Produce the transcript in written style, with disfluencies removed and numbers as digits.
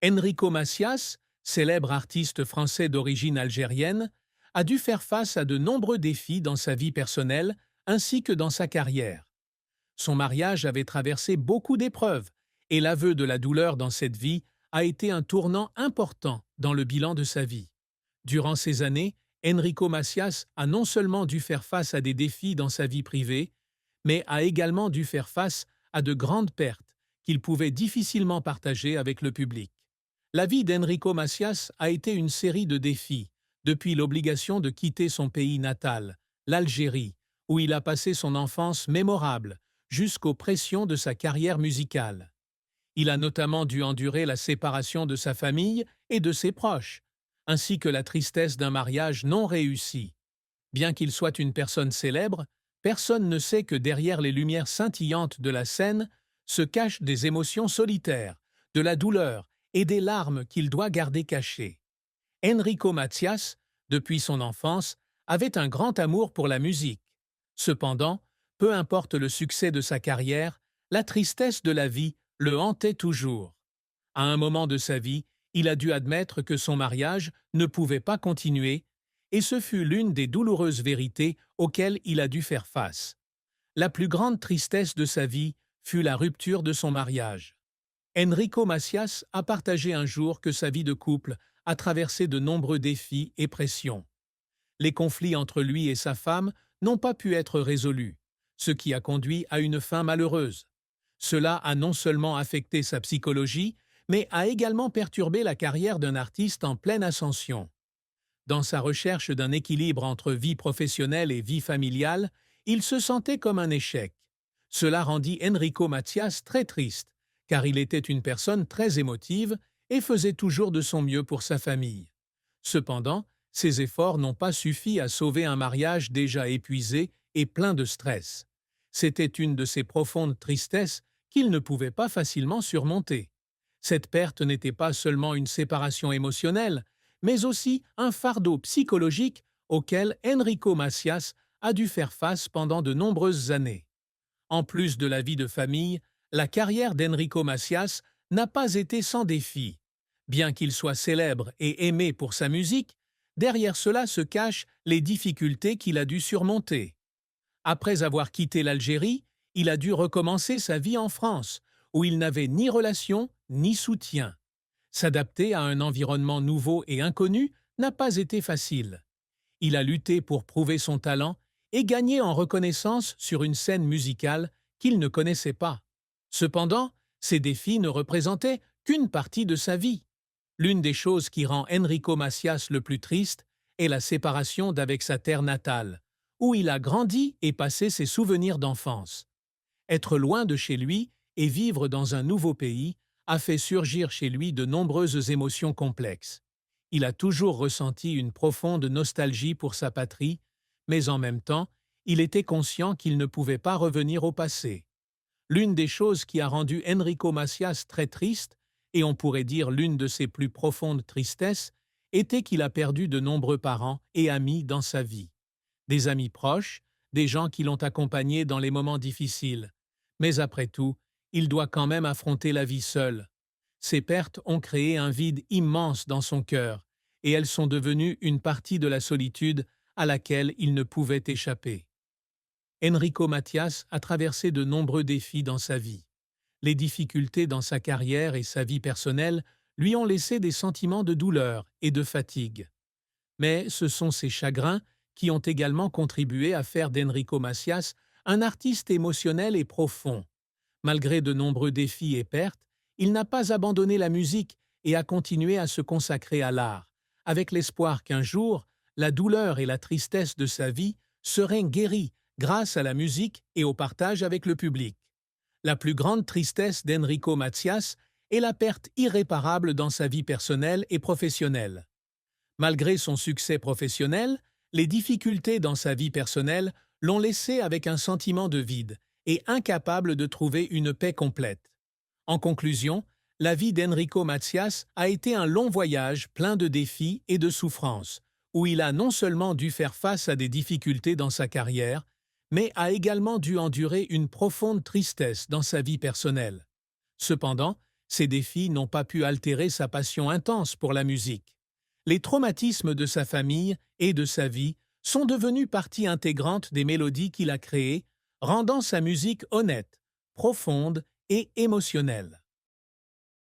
Enrico Macias, célèbre artiste français d'origine algérienne, a dû faire face à de nombreux défis dans sa vie personnelle ainsi que dans sa carrière. Son mariage avait traversé beaucoup d'épreuves et l'aveu de la douleur dans cette vie a été un tournant important dans le bilan de sa vie. Durant ces années, Enrico Macias a non seulement dû faire face à des défis dans sa vie privée, mais a également dû faire face à de grandes pertes qu'il pouvait difficilement partager avec le public. La vie d'Enrico Macias a été une série de défis, depuis l'obligation de quitter son pays natal, l'Algérie, où il a passé son enfance mémorable, jusqu'aux pressions de sa carrière musicale. Il a notamment dû endurer la séparation de sa famille et de ses proches, ainsi que la tristesse d'un mariage non réussi. Bien qu'il soit une personne célèbre, personne ne sait que derrière les lumières scintillantes de la scène se cachent des émotions solitaires, de la douleur et des larmes qu'il doit garder cachées. Enrico Macias, depuis son enfance, avait un grand amour pour la musique. Cependant, peu importe le succès de sa carrière, la tristesse de la vie le hantait toujours. À un moment de sa vie, il a dû admettre que son mariage ne pouvait pas continuer, et ce fut l'une des douloureuses vérités auxquelles il a dû faire face. La plus grande tristesse de sa vie fut la rupture de son mariage. Enrico Macias a partagé un jour que sa vie de couple a traversé de nombreux défis et pressions. Les conflits entre lui et sa femme n'ont pas pu être résolus, ce qui a conduit à une fin malheureuse. Cela a non seulement affecté sa psychologie, mais a également perturbé la carrière d'un artiste en pleine ascension. Dans sa recherche d'un équilibre entre vie professionnelle et vie familiale, il se sentait comme un échec. Cela rendit Enrico Macias très triste, car il était une personne très émotive et faisait toujours de son mieux pour sa famille. Cependant, ses efforts n'ont pas suffi à sauver un mariage déjà épuisé et plein de stress. C'était une de ces profondes tristesses qu'il ne pouvait pas facilement surmonter. Cette perte n'était pas seulement une séparation émotionnelle, mais aussi un fardeau psychologique auquel Enrico Macias a dû faire face pendant de nombreuses années. En plus de la vie de famille, la carrière d'Enrico Macias n'a pas été sans défis. Bien qu'il soit célèbre et aimé pour sa musique, derrière cela se cachent les difficultés qu'il a dû surmonter. Après avoir quitté l'Algérie, il a dû recommencer sa vie en France, où il n'avait ni relation ni soutien. S'adapter à un environnement nouveau et inconnu n'a pas été facile. Il a lutté pour prouver son talent et gagner en reconnaissance sur une scène musicale qu'il ne connaissait pas. Cependant, ces défis ne représentaient qu'une partie de sa vie. L'une des choses qui rend Enrico Macias le plus triste est la séparation d'avec sa terre natale, où il a grandi et passé ses souvenirs d'enfance. Être loin de chez lui et vivre dans un nouveau pays a fait surgir chez lui de nombreuses émotions complexes. Il a toujours ressenti une profonde nostalgie pour sa patrie, mais en même temps, il était conscient qu'il ne pouvait pas revenir au passé. L'une des choses qui a rendu Enrico Macias très triste, et on pourrait dire l'une de ses plus profondes tristesses, était qu'il a perdu de nombreux parents et amis dans sa vie. Des amis proches, des gens qui l'ont accompagné dans les moments difficiles. Mais après tout, il doit quand même affronter la vie seul. Ces pertes ont créé un vide immense dans son cœur, et elles sont devenues une partie de la solitude à laquelle il ne pouvait échapper. Enrico Macias a traversé de nombreux défis dans sa vie. Les difficultés dans sa carrière et sa vie personnelle lui ont laissé des sentiments de douleur et de fatigue. Mais ce sont ces chagrins qui ont également contribué à faire d'Enrico Macias un artiste émotionnel et profond. Malgré de nombreux défis et pertes, il n'a pas abandonné la musique et a continué à se consacrer à l'art, avec l'espoir qu'un jour, la douleur et la tristesse de sa vie seraient guéries grâce à la musique et au partage avec le public. La plus grande tristesse d'Enrico Macias est la perte irréparable dans sa vie personnelle et professionnelle. Malgré son succès professionnel, les difficultés dans sa vie personnelle l'ont laissé avec un sentiment de vide et incapable de trouver une paix complète. En conclusion, la vie d'Enrico Macias a été un long voyage plein de défis et de souffrances, où il a non seulement dû faire face à des difficultés dans sa carrière, mais a également dû endurer une profonde tristesse dans sa vie personnelle. Cependant, Ces défis n'ont pas pu altérer sa passion intense pour la musique. Les traumatismes de sa famille et de sa vie sont devenus partie intégrante des mélodies qu'il a créées, rendant sa musique honnête, profonde et émotionnelle.